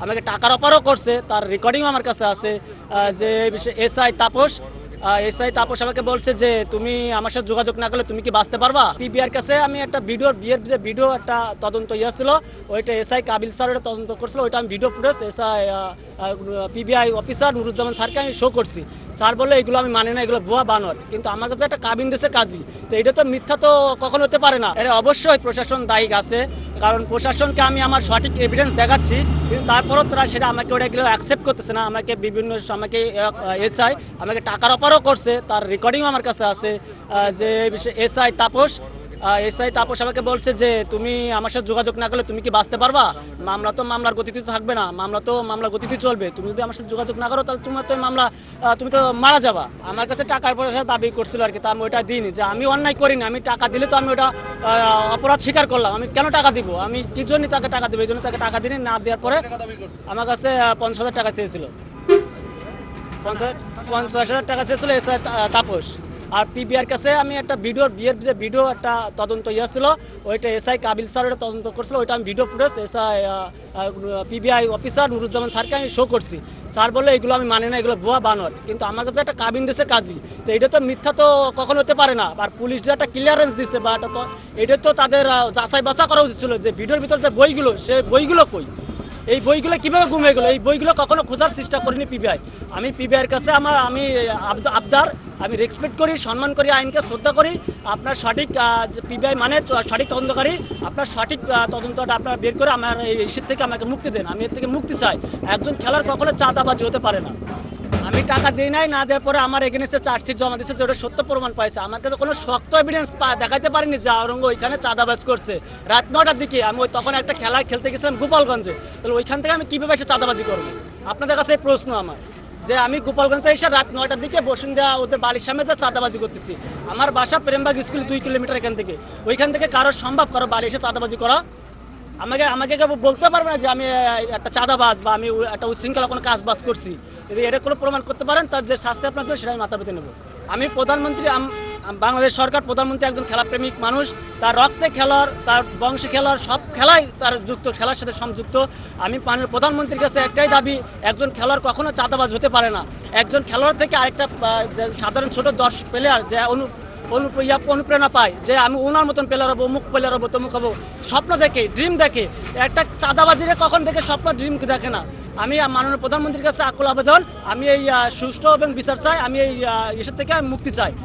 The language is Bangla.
আমাকে টাকার অফারও করছে, তার রেকর্ডিংও আমার কাছে আছে। যে এসআই তাপস আমাকে বলছে যে তুমি আমার সাথে যোগাযোগ না করলে তুমি কি বাঁচতে পারবা। পিবিআর কাছে আমি একটা বিয়ের যে ভিডিও একটা তদন্ত ছিল, ওইটা এসআই কাবিল স্যার ওটা তদন্ত করছিল, ওইটা আমি video footage SI PBI officer Nuruzzaman স্যারকে আমি শো করছি। স্যার বললে এগুলো আমি মানি না, এগুলো ভুয়া বানোয়ার। কিন্তু আমার কাছে একটা কাবিন দেশে কাজী, তো এটা তো মিথ্যা তো কখনো হতে পারে না। এটা অবশ্যই প্রশাসন দায়ী আছে, কারণ প্রশাসনকে আমি আমার সঠিক এভিডেন্স দেখাচ্ছি, কিন্তু তারপরও তারা সেটা আমাকে ওটাগুলো অ্যাকসেপ্ট করতেছে না। আমাকে আমাকে এসআই আমাকে টাকার অফারও করছে, তার রেকর্ডিংও আমার কাছে আছে। যে এসআই তাপস আমাকে বলছে যে তুমি আমার সাথে যোগাযোগ না করলে তুমি কি বাঁচতে পারবা। মামলা তো মামলার গতিতে থাকবে না, মামলার গতিতে চলবে। তুমি যদি আমার সাথে যোগাযোগ না করো তাহলে তোমার তো মামলা, তুমি তো মারা যাবা। আমার কাছে টাকার পয়সা দাবি করছিল আর কি, তা আমি ওইটা দিইনি। যে আমি অন্যায় করিনি, আমি টাকা দিলে তো আমি ওটা অপরাধ স্বীকার করলাম। আমি কেন টাকা দিব, আমি কি জন্যই তাকে টাকা দিব, এই জন্য তাকে টাকা দিইনি। না দেওয়ার পরে আমার কাছে 50,000 টাকা চেয়েছিল, 50,000 টাকা চেয়েছিল এসআই তাপস। আর পিবিআর কাছে আমি একটা বিয়ের যে ভিডিও একটা তদন্ত ছিল, ওইটা এসআই কাবিল স্যার ওটা তদন্ত করছিল, ওইটা আমি video footage SI PBI officer Nuruzzaman স্যারকে আমি শো করছি। স্যার বললে এগুলো আমি মানি না, এগুলো ভুয়া বানোয়ার। কিন্তু আমার কাছে একটা কাবিন দেশে কাজী, তো এটা তো মিথ্যা তো কখনো হতে পারে না। আর পুলিশ যে একটা ক্লিয়ারেন্স দিচ্ছে বা এটা তো তাদের যাচাই বাছা করা উচিত ছিল যে ভিডিওর ভিতর যে বইগুলো, সে বইগুলো কই, এই বইগুলো কীভাবে গুম হয়ে গেলো। এই বইগুলো কখনো খোঁজার চেষ্টা করিনি পিবিআই। আমি পিবিআইয়ের কাছে আমি আবদার, আমি রেসপেক্ট করি, সম্মান করি, আইনকে শ্রদ্ধা করি। আপনার সঠিক পিবিআই মানে সঠিক তদন্তকারী, আপনার সঠিক তদন্তটা আপনারা বের করে আমার এই ইস্যুর থেকে আমাকে মুক্তি দেন। আমি এর থেকে মুক্তি চাই। একজন খেলার কখনো চাঁদাবাজি হতে পারে না। আমি টাকা দিই নাই, না দেওয়ার পরে আমার এগেনস্টে চার্জশিট জমা দিচ্ছে, যেটা সত্য প্রমাণ পাইছে। আমার কাছে কোনো শক্ত এভিডেন্স দেখাতে পারিনি যে আওরঙ্গ ওইখানে চাঁদাবাজ করছে। রাত 9টার দিকে আমি তখন একটা খেলা খেলতে গেছিলাম গোপালগঞ্জে, তাহলে ওইখান থেকে আমি কীভাবে এসে চাঁদাবাজি করবো? আপনাদের কাছে এই প্রশ্ন আমার, যে আমি গোপালগঞ্জে এসে রাত 9টার দিকে বসুন্ধরা ওদের বাড়ির সামনে যা চাঁদাবাজি করতেছি। আমার বাসা প্রেমবাগ স্কুল 2 কিলোমিটার এখান থেকে। ওইখান থেকে কারো সম্ভব কারো বাড়ি এসে চাঁদাবাজি করা? আমাকে বলতে পারবে না যে আমি একটা চাঁদাবাজ বা আমি একটা উচ্ছৃঙ্খলা কোনো কাজ বাজ করছি। যদি এটা কোনো প্রমাণ করতে পারেন, তার যে শাস্তি আপনার জন্য সেটা আমি মাথা পেতে নেব। আমি প্রধানমন্ত্রী, বাংলাদেশ সরকার প্রধানমন্ত্রী একজন খেলাপ্রেমিক মানুষ। তার রক্তে খেলার, তার বংশে খেলার, সব খেলাই তার যুক্ত, খেলার সাথে সংযুক্ত। আমি প্রধানমন্ত্রীর কাছে একটাই দাবি, একজন খেলোয়াড় কখনো চাঁদাবাজ হতে পারে না। একজন খেলোয়াড় থেকে আরেকটা সাধারণ ছোট 10 প্লেয়ার যে অনুপ্রেরণা পায় যে আমি ওনার মতন প্লেয়ার হবো, মুখ প্লেয়ার হবো, তমুক হবো, স্বপ্ন দেখে, ড্রিম দেখে। একটা চাঁদাবাজিরে কখন দেখে স্বপ্ন, ড্রিম দেখে না। আমি মাননীয় প্রধানমন্ত্রীর কাছে আকুল আবেদন, আমি এই সুষ্ঠু এবং বিচার চাই, আমি এই ইস্যু থেকে মুক্তি চাই।